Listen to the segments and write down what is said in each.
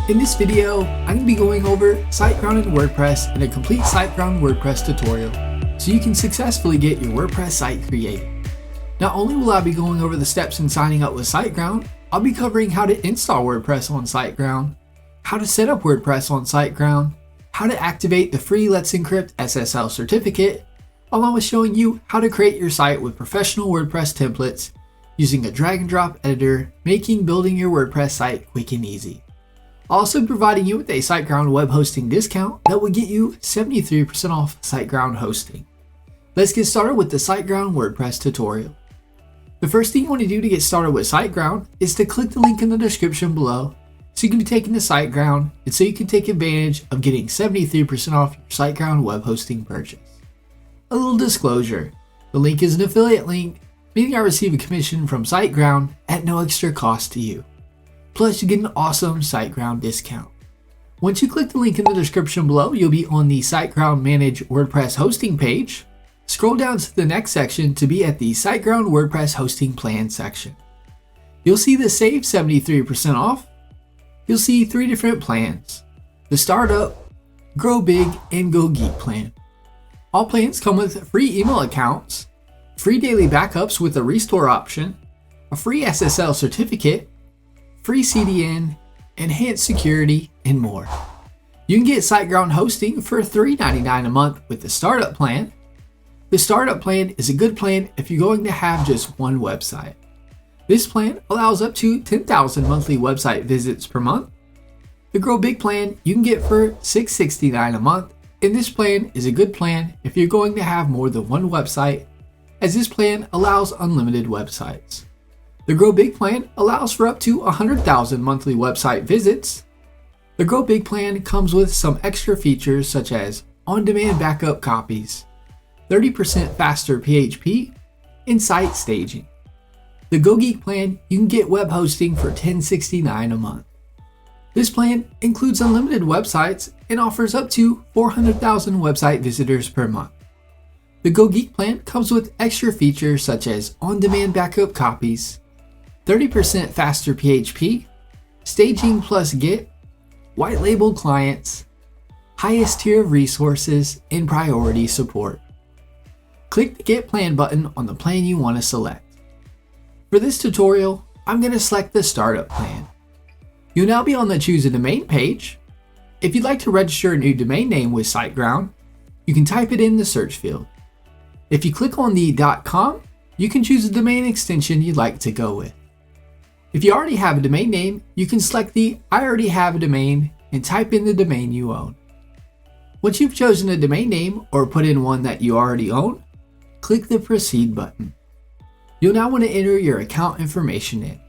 In this video, I'm going to be going over SiteGround and WordPress in a complete SiteGround WordPress tutorial so you can successfully get your WordPress site created. Not only will I be going over the steps in signing up with SiteGround, I'll be covering how to install WordPress on SiteGround, how to set up WordPress on SiteGround, how to activate the free Let's Encrypt SSL certificate, along with showing you how to create your site with professional WordPress templates using a drag and drop editor, making building your WordPress site quick and easy. Also providing you with a SiteGround web hosting discount that will get you 73% off SiteGround hosting. Let's get started with the SiteGround WordPress tutorial. The first thing you want to do to get started with SiteGround is to click the link in the description below so you can be taken to SiteGround and so you can take advantage of getting 73% off your SiteGround web hosting purchase. A little disclosure, the link is an affiliate link, meaning I receive a commission from SiteGround at no extra cost to you. Plus, you get an awesome SiteGround discount. Once you click the link in the description below, you'll be on the SiteGround Manage WordPress Hosting page. Scroll down to the next section to be at the SiteGround WordPress Hosting Plan section. You'll see the Save 73% off. You'll see 3 different plans: the Startup, Grow Big, and Go Geek plan. All plans come with free email accounts, free daily backups with a restore option, a free SSL certificate, free CDN, enhanced security, and more. You can get SiteGround hosting for $3.99 a month with the Startup plan. The Startup plan is a good plan if you're going to have just one website. This plan allows up to 10,000 monthly website visits per month. The Grow Big plan you can get for $6.69 a month, and this plan is a good plan if you're going to have more than one website, as this plan allows unlimited websites. The Grow Big plan allows for up to 100,000 monthly website visits. The Grow Big plan comes with some extra features such as on-demand backup copies, 30% faster PHP, and site staging. The Go Geek plan you can get web hosting for $10.69 a month. This plan includes unlimited websites and offers up to 400,000 website visitors per month. The Go Geek plan comes with extra features such as on-demand backup copies, 30% faster PHP, staging plus Git, white labeled clients, highest tier of resources, and priority support. Click the Get Plan button on the plan you want to select. For this tutorial, I'm going to select the Startup plan. You'll now be on the Choose a Domain page. If you'd like to register a new domain name with SiteGround, you can type it in the search field. If you click on the .com, you can choose a domain extension you'd like to go with. If you already have a domain name, you can select the I already have a domain and type in the domain you own. Once you've chosen a domain name or put in one that you already own, click the Proceed button. You'll now want to enter your account information in.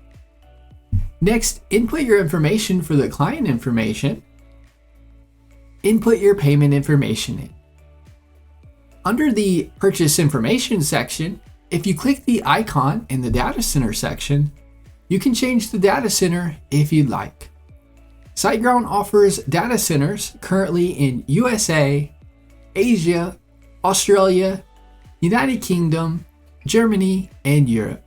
Next, input your information for the client information. Input your payment information in. Under the Purchase Information section, if you click the icon in the Data Center section, you can change the data center if you'd like. SiteGround offers data centers currently in USA, Asia, Australia, United Kingdom, Germany, and Europe.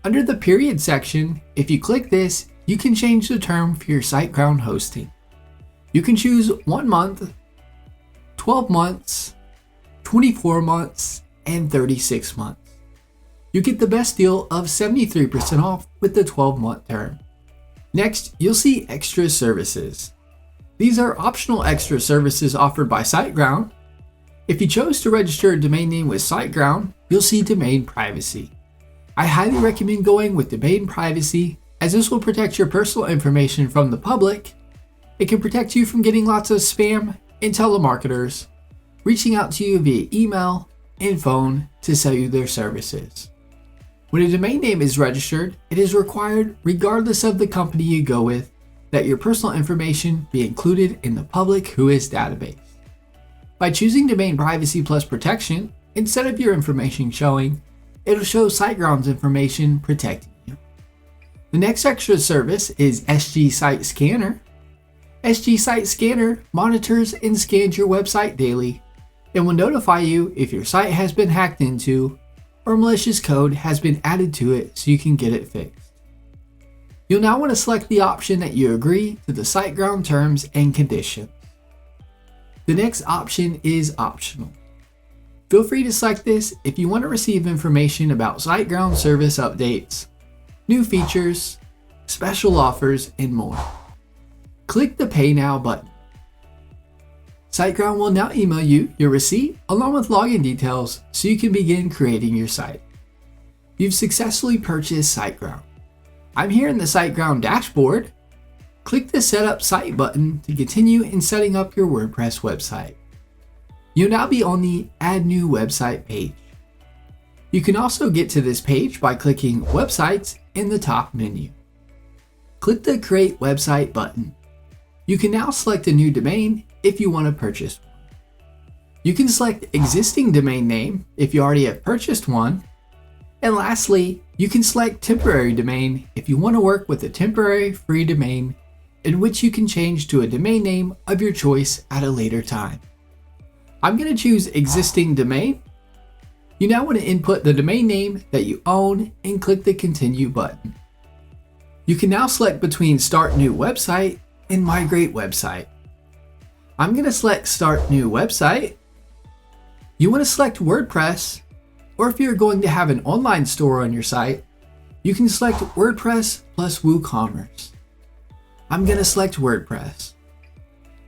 Under the Period section, if you click this, you can change the term for your SiteGround hosting. You can choose 1 month, 12 months, 24 months, and 36 months. You get the best deal of 73% off with the 12-month term. Next, you'll see Extra Services. These are optional extra services offered by SiteGround. If you chose to register a domain name with SiteGround, you'll see Domain Privacy. I highly recommend going with Domain Privacy, as this will protect your personal information from the public. It can protect you from getting lots of spam and telemarketers reaching out to you via email and phone to sell you their services. When a domain name is registered, it is required, regardless of the company you go with, that your personal information be included in the public WHOIS database. By choosing Domain Privacy Plus Protection, instead of your information showing, it'll show SiteGround's information protecting you. The next extra service is SG Site Scanner. SG Site Scanner monitors and scans your website daily and will notify you if your site has been hacked into or malicious code has been added to it so you can get it fixed. You'll now want to select the option that you agree to the SiteGround terms and conditions. The next option is optional. Feel free to select this if you want to receive information about SiteGround service updates, new features, special offers, and more. Click the Pay Now button. SiteGround will now email you your receipt along with login details so you can begin creating your site. You've successfully purchased SiteGround. I'm here in the SiteGround dashboard. Click the Setup Site button to continue in setting up your WordPress website. You'll now be on the Add New Website page. You can also get to this page by clicking Websites in the top menu. Click the Create Website button. You can now select a new domain if you want to purchase one. You can select existing domain name if you already have purchased one. And lastly, you can select temporary domain if you want to work with a temporary free domain in which you can change to a domain name of your choice at a later time. I'm going to choose existing domain. You now want to input the domain name that you own and click the Continue button. You can now select between Start New Website and Migrate Website. I'm going to select Start New Website. You want to select WordPress, or if you're going to have an online store on your site, you can select WordPress plus WooCommerce. I'm going to select WordPress.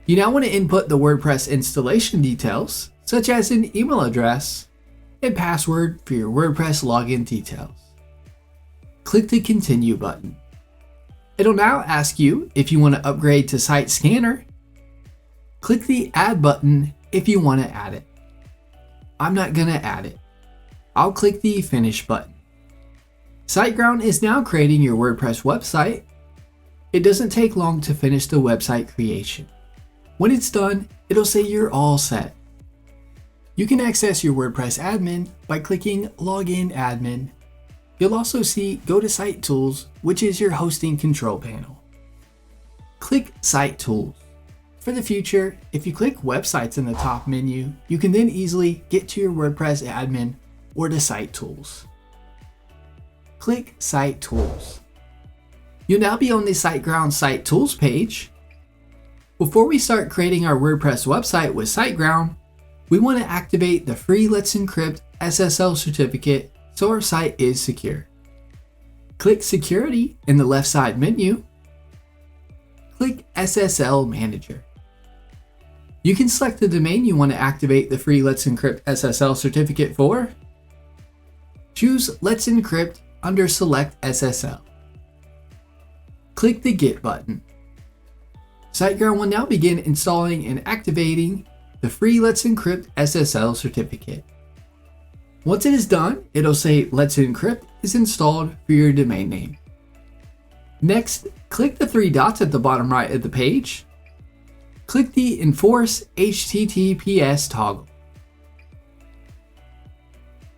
You now want to input the WordPress installation details, such as an email address and password for your WordPress login details. Click the Continue button. It'll now ask you if you want to upgrade to Site Scanner. Click the Add button if you want to add it. I'm not going to add it. I'll click the Finish button. SiteGround is now creating your WordPress website. It doesn't take long to finish the website creation. When it's done, it'll say you're all set. You can access your WordPress admin by clicking Login Admin. You'll also see Go to Site Tools, which is your hosting control panel. Click Site Tools. For the future, if you click Websites in the top menu, you can then easily get to your WordPress admin or to Site Tools. Click Site Tools. You'll now be on the SiteGround Site Tools page. Before we start creating our WordPress website with SiteGround, we want to activate the free Let's Encrypt SSL certificate so our site is secure. Click Security in the left side menu. Click SSL Manager. You can select the domain you want to activate the free Let's Encrypt SSL certificate for. Choose Let's Encrypt under Select SSL. Click the Get button. SiteGround will now begin installing and activating the free Let's Encrypt SSL certificate. Once it is done, it'll say Let's Encrypt is installed for your domain name. Next, click the three dots at the bottom right of the page. Click the Enforce HTTPS toggle.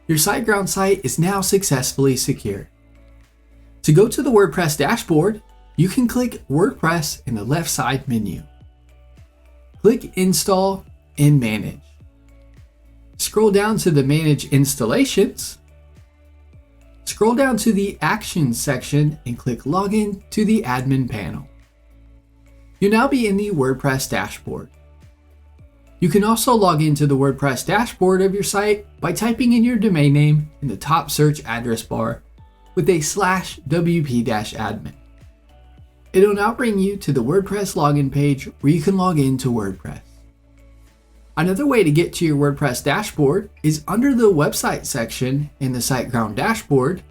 Your SiteGround site is now successfully secure. To go to the WordPress dashboard, you can click WordPress in the left side menu. Click Install and Manage. Scroll down to the Manage Installations. Scroll down to the Actions section and click Login to the Admin panel. You'll now be in the WordPress dashboard. You can also log into the WordPress dashboard of your site by typing in your domain name in the top search address bar with a /wp-admin. It'll now bring you to the WordPress login page where you can log into WordPress. Another way to get to your WordPress dashboard is under the website section in the SiteGround dashboard.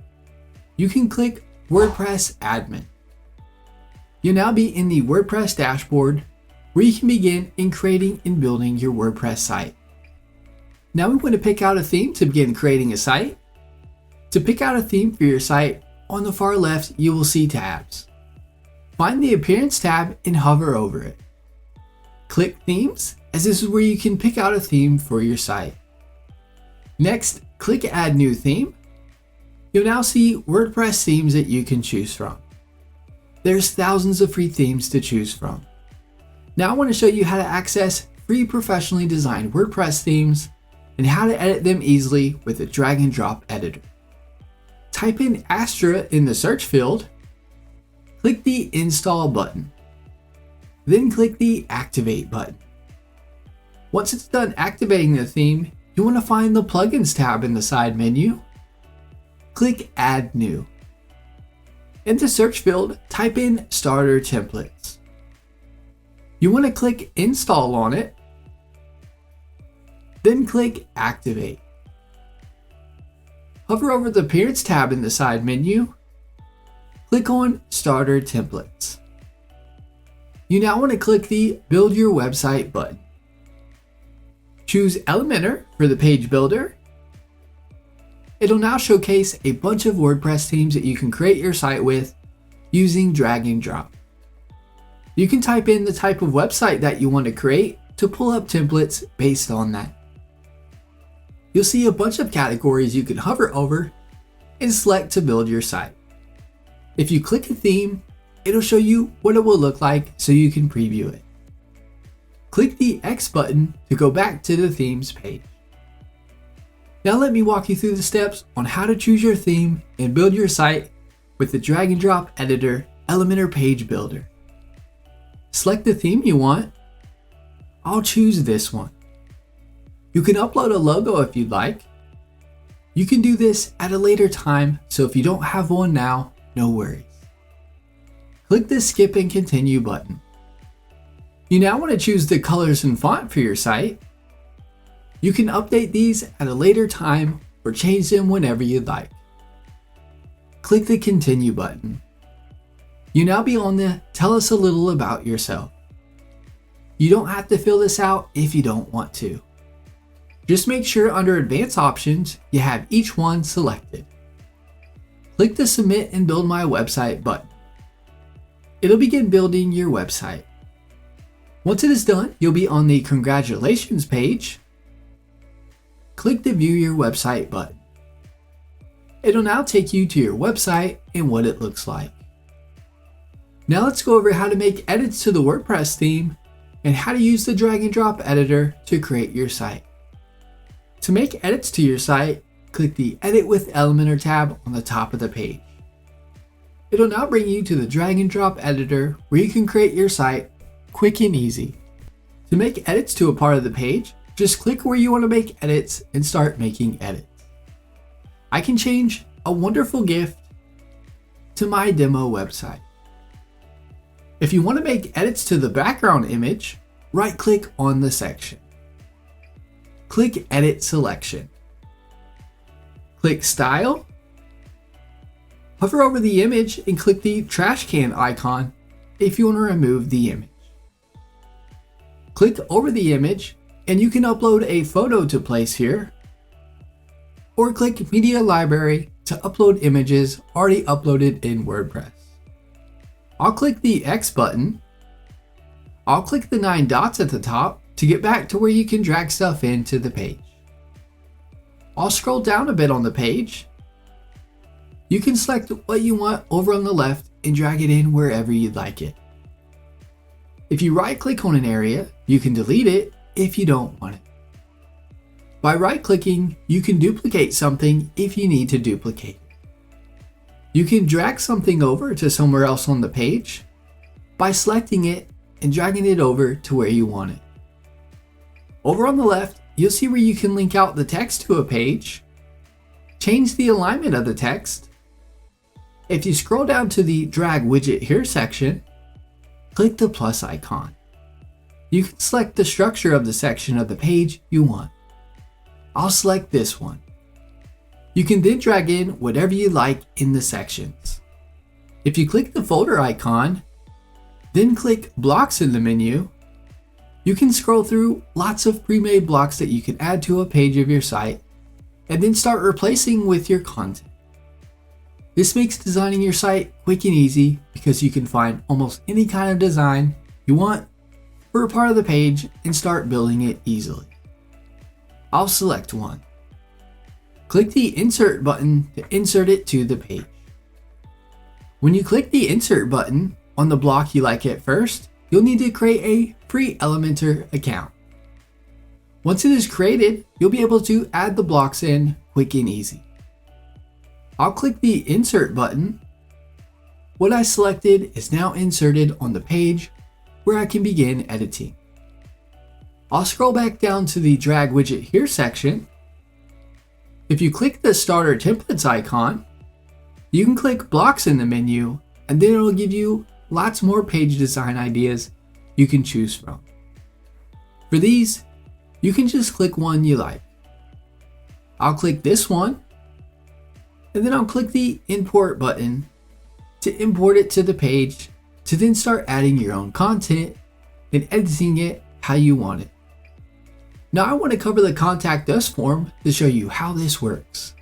You can click WordPress Admin. You'll now be in the WordPress dashboard where you can begin in creating and building your WordPress site. Now we want to pick out a theme to begin creating a site. To pick out a theme for your site, on the far left you will see tabs. Find the Appearance tab and hover over it. Click Themes, as this is where you can pick out a theme for your site. Next, click Add New Theme. You'll now see WordPress themes that you can choose from. There's thousands of free themes to choose from. Now I want to show you how to access free professionally designed WordPress themes and how to edit them easily with a drag and drop editor. Type in Astra in the search field. click the Install button. Then click the Activate button. Once it's done activating the theme, you want to find the Plugins tab in the side menu. Click Add New. In the search field, type in Starter Templates. You want to click Install on it, then click Activate. Hover over the Appearance tab in the side menu. Click on Starter Templates. You now want to click the Build Your Website button. Choose Elementor for the page builder. It'll now showcase a bunch of WordPress themes that you can create your site with using drag and drop. You can type in the type of website that you want to create to pull up templates based on that. You'll see a bunch of categories you can hover over and select to build your site. If you click a theme, it'll show you what it will look like so you can preview it. Click the X button to go back to the themes page. Now let me walk you through the steps on how to choose your theme and build your site with the drag and drop editor Elementor Page Builder. Select the theme you want. I'll choose this one. You can upload a logo if you'd like. You can do this at a later time, so if you don't have one now, no worries. Click the Skip and Continue button. You now want to choose the colors and font for your site. You can update these at a later time or change them whenever you'd like. Click the Continue button. You now be on the Tell us a little about yourself. You don't have to fill this out if you don't want to. Just make sure under Advanced Options, you have each one selected. Click the Submit and Build My Website button. It'll begin building your website. Once it is done, you'll be on the Congratulations page. Click the View Your Website button. It'll now take you to your website and what it looks like. Now let's go over how to make edits to the WordPress theme and how to use the drag and drop editor to create your site. To make edits to your site, click the Edit with Elementor tab on the top of the page. It'll now bring you to the drag and drop editor where you can create your site quick and easy. To make edits to a part of the page, just click where you want to make edits and start making edits. I can change a wonderful gift to my demo website. If you want to make edits to the background image, right-click on the section. Click Edit Selection. Click Style. Hover over the image and click the trash can icon if you want to remove the image. Click over the image and you can upload a photo to place here, or click Media Library to upload images already uploaded in WordPress. I'll click the X button. I'll click the 9 dots at the top to get back to where you can drag stuff into the page. I'll scroll down a bit on the page. You can select what you want over on the left and drag it in wherever you'd like it. If you right-click on an area, you can delete it if you don't want it. By right-clicking, you can duplicate something if you need to duplicate it. You can drag something over to somewhere else on the page by selecting it and dragging it over to where you want it. Over on the left, you'll see where you can link out the text to a page, change the alignment of the text. If you scroll down to the Drag Widget Here section, click the plus icon. You can select the structure of the section of the page you want. I'll select this one. You can then drag in whatever you like in the sections. If you click the folder icon, then click Blocks in the menu, you can scroll through lots of pre-made blocks that you can add to a page of your site and then start replacing with your content. This makes designing your site quick and easy because you can find almost any kind of design you want for a part of the page and start building it easily. I'll select one. Click the Insert button to insert it to the page. When you click the Insert button on the block you like at first, you'll need to create a free Elementor account. Once it is created, you'll be able to add the blocks in quick and easy. I'll click the Insert button. what I selected is now inserted on the page where I can begin editing. I'll scroll back down to the Drag Widget Here section. If you click the Starter Templates icon, you can click Blocks in the menu, and then it'll give you lots more page design ideas you can choose from. For these, you can just click one you like. I'll click this one, and then I'll click the Import button to import it to the page, to then start adding your own content and editing it how you want it. Now I want to cover the Contact Us form to show you how this works.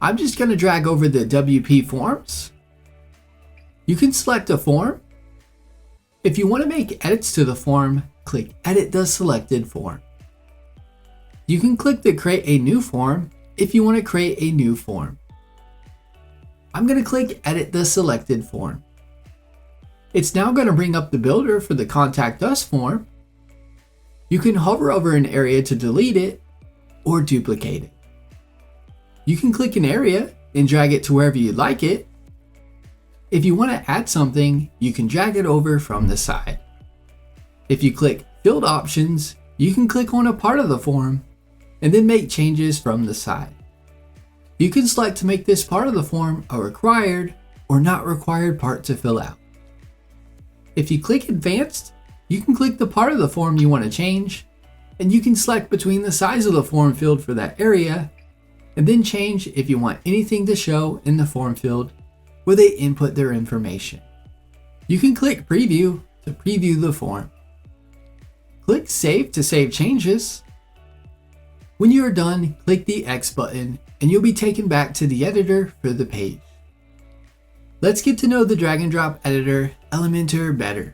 I'm just going to drag over the WP forms. You can select a form. If you want to make edits to the form, click Edit the selected form. You can click the Create a New Form if you want to create a new form. I'm going to click Edit the selected form. It's now going to bring up the builder for the Contact Us form. You can hover over an area to delete it or duplicate it. You can click an area and drag it to wherever you'd like it. If you want to add something, you can drag it over from the side. If you click Field Options, you can click on a part of the form and then make changes from the side. You can select to make this part of the form a required or not required part to fill out. If you click Advanced, you can click the part of the form you want to change, and you can select between the size of the form field for that area, and then change if you want anything to show in the form field where they input their information. You can click Preview to preview the form. Click Save to save changes. When you are done, click the X button and you'll be taken back to the editor for the page. Let's get to know the drag and drop editor Elementor better.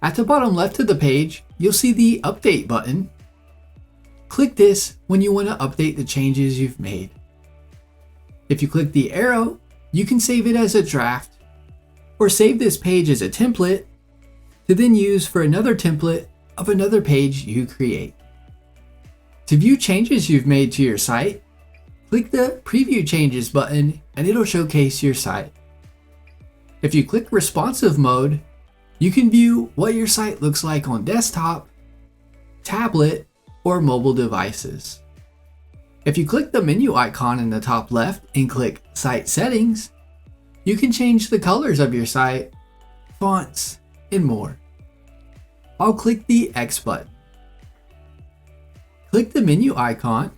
At the bottom left of the page, you'll see the Update button. Click this when you want to update the changes you've made. If you click the arrow, you can save it as a draft or save this page as a template to then use for another template of another page you create. To view changes you've made to your site, click the Preview Changes button and it'll showcase your site. If you click Responsive Mode, you can view what your site looks like on desktop, tablet, or mobile devices. If you click the menu icon in the top left and click Site Settings, you can change the colors of your site, fonts, and more. I'll click the X button. Click the menu icon.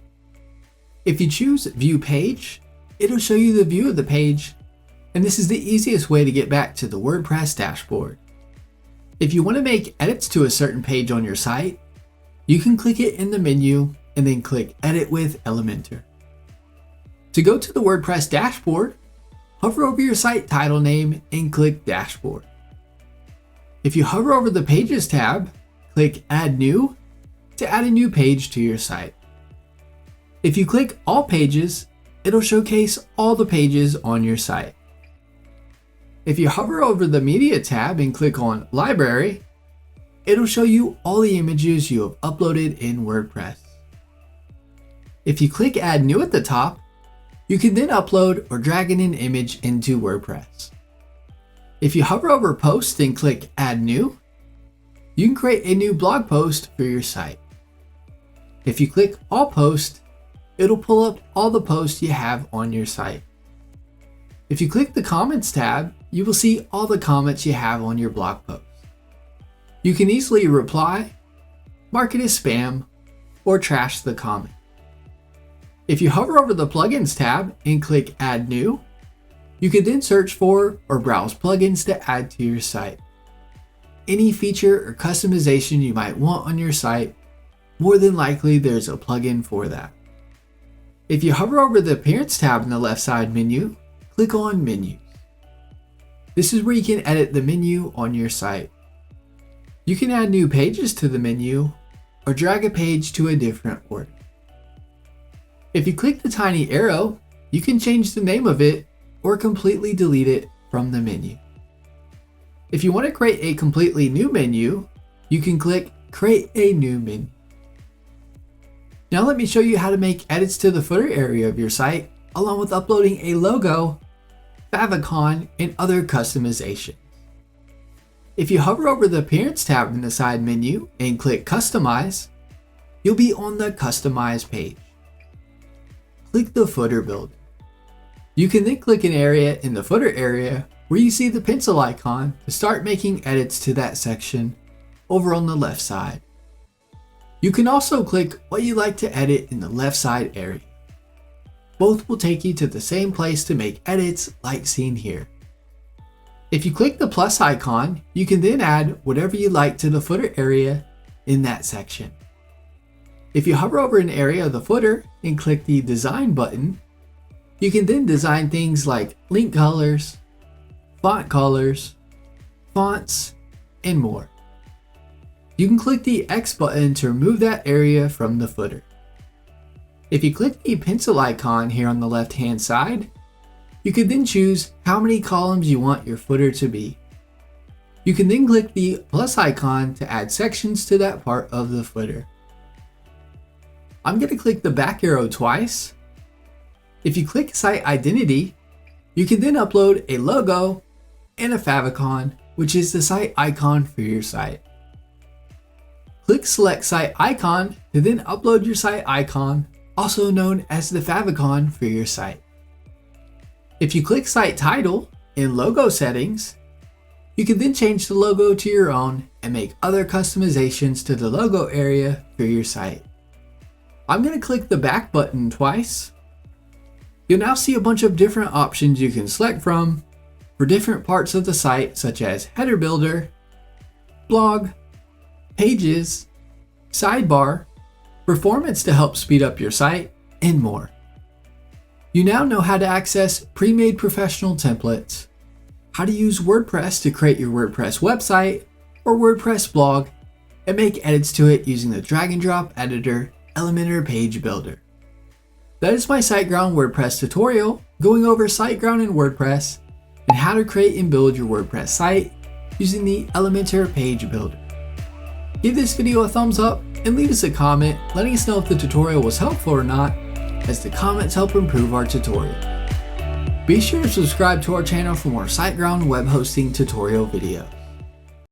If you choose View Page, it'll show you the view of the page, and this is the easiest way to get back to the WordPress dashboard. If you want to make edits to a certain page on your site, you can click it in the menu and then click Edit with Elementor. To go to the WordPress dashboard, hover over your site title name and click Dashboard. If you hover over the Pages tab, click Add New to add a new page to your site. If you click All Pages, it'll showcase all the pages on your site. If you hover over the Media tab and click on Library, it'll show you all the images you have uploaded in WordPress. If you click Add New at the top, you can then upload or drag in an image into WordPress. If you hover over Post and click Add New, you can create a new blog post for your site. If you click All Posts, it'll pull up all the posts you have on your site. If you click the Comments tab, you will see all the comments you have on your blog post. You can easily reply, mark it as spam, or trash the comment. If you hover over the Plugins tab and click Add New, you can then search for or browse plugins to add to your site. Any feature or customization you might want on your site, more than likely there's a plugin for that. If you hover over the Appearance tab in the left side menu, click on Menus. This is where you can edit the menu on your site. You can add new pages to the menu or drag a page to a different order. If you click the tiny arrow, you can change the name of it or completely delete it from the menu. If you want to create a completely new menu, you can click Create a New Menu. Now let me show you how to make edits to the footer area of your site, along with uploading a logo favicon, and other customization. If you hover over the Appearance tab in the side menu and click Customize, you'll be on the Customize page. Click the Footer Builder. You can then click an area in the footer area where you see the pencil icon to start making edits to that section over on the left side. You can also click what you like to edit in the left side area. Both will take you to the same place to make edits like seen here. If you click the plus icon, you can then add whatever you like to the footer area in that section. If you hover over an area of the footer and click the Design button, you can then design things like link colors, font colors, fonts, and more. You can click the X button to remove that area from the footer. If you click the pencil icon here on the left hand side, you can then choose how many columns you want your footer to be. You can then click the plus icon to add sections to that part of the footer. I'm going to click the back arrow twice. If you click Site Identity, you can then upload a logo and a favicon, which is the site icon for your site. Click Select Site Icon to then upload your site icon, also known as the favicon for your site. If you click Site Title in Logo Settings, you can then change the logo to your own and make other customizations to the logo area for your site. I'm going to click the back button twice. You'll now see a bunch of different options you can select from for different parts of the site, such as Header Builder, Blog, Pages, Sidebar, Performance to help speed up your site, and more. You now know how to access pre-made professional templates, how to use WordPress to create your WordPress website or WordPress blog, and make edits to it using the drag and drop editor Elementor Page Builder. That is my SiteGround WordPress tutorial going over SiteGround and WordPress and how to create and build your WordPress site using the Elementor Page Builder. Give this video a thumbs up and leave us a comment letting us know if the tutorial was helpful or not, as the comments help improve our tutorial. Be sure to subscribe to our channel for more SiteGround web hosting tutorial videos.